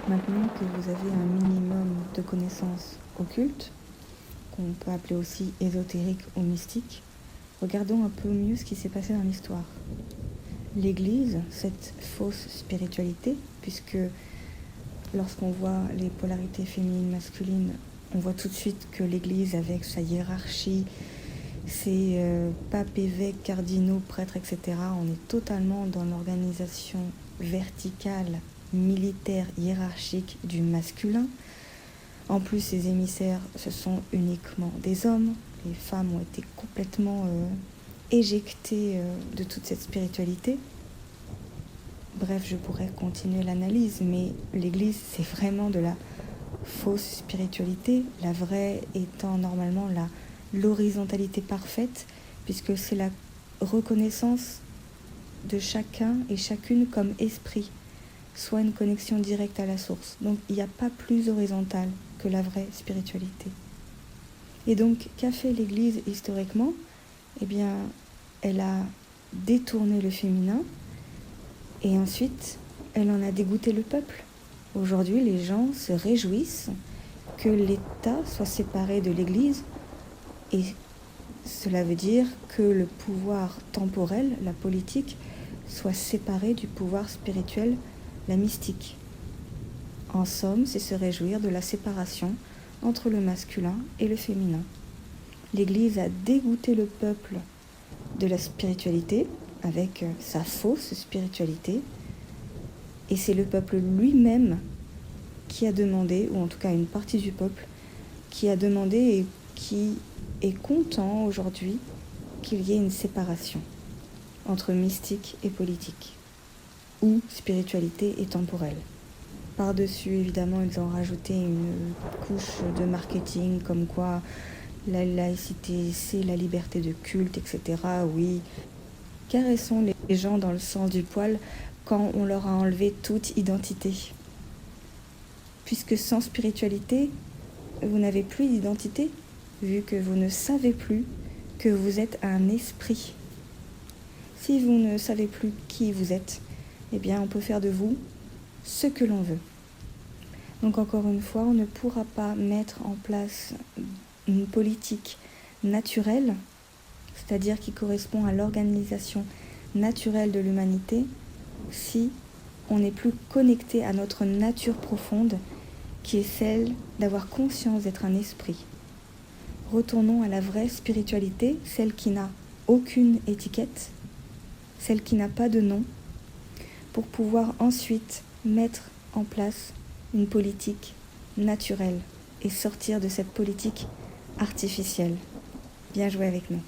Maintenant que vous avez un minimum de connaissances occultes, qu'on peut appeler aussi ésotériques ou mystiques, regardons un peu mieux ce qui s'est passé dans l'histoire. L'Église, cette fausse spiritualité, puisque lorsqu'on voit les polarités féminines masculines, on voit tout de suite que l'Église, avec sa hiérarchie, ses papes, évêques, cardinaux, prêtres, etc., on est totalement dans l'organisation verticale, militaire, hiérarchique du masculin. En plus, ces émissaires, ce sont uniquement des hommes. Les femmes ont été complètement éjectées de toute cette spiritualité. Bref, je pourrais continuer l'analyse, mais l'Église, c'est vraiment de la fausse spiritualité, la vraie étant normalement l'horizontalité parfaite, puisque c'est la reconnaissance de chacun et chacune comme esprit, soit une connexion directe à la source. Donc il n'y a pas plus horizontal que la vraie spiritualité. Et donc, qu'a fait l'Église historiquement ? Eh bien, elle a détourné le féminin, et ensuite, elle en a dégoûté le peuple. Aujourd'hui, les gens se réjouissent que l'État soit séparé de l'Église, et cela veut dire que le pouvoir temporel, la politique, soit séparé du pouvoir spirituel, la mystique. En somme, c'est se réjouir de la séparation entre le masculin et le féminin. L'Église a dégoûté le peuple de la spiritualité avec sa fausse spiritualité, et c'est le peuple lui-même qui a demandé, ou en tout cas une partie du peuple, qui a demandé et qui est content aujourd'hui qu'il y ait une séparation entre mystique et politique, ou spiritualité et temporelle. Par-dessus, évidemment, ils ont rajouté une couche de marketing, comme quoi la laïcité, c'est la liberté de culte, etc. Oui, caressons les gens dans le sens du poil quand on leur a enlevé toute identité. Puisque sans spiritualité, vous n'avez plus d'identité, vu que vous ne savez plus que vous êtes un esprit. Si vous ne savez plus qui vous êtes, eh bien on peut faire de vous ce que l'on veut. Donc encore une fois, on ne pourra pas mettre en place une politique naturelle, c'est-à-dire qui correspond à l'organisation naturelle de l'humanité, si on n'est plus connecté à notre nature profonde, qui est celle d'avoir conscience d'être un esprit. Retournons à la vraie spiritualité, celle qui n'a aucune étiquette, celle qui n'a pas de nom, pour pouvoir ensuite mettre en place une politique naturelle et sortir de cette politique artificielle. Bien joué avec nous.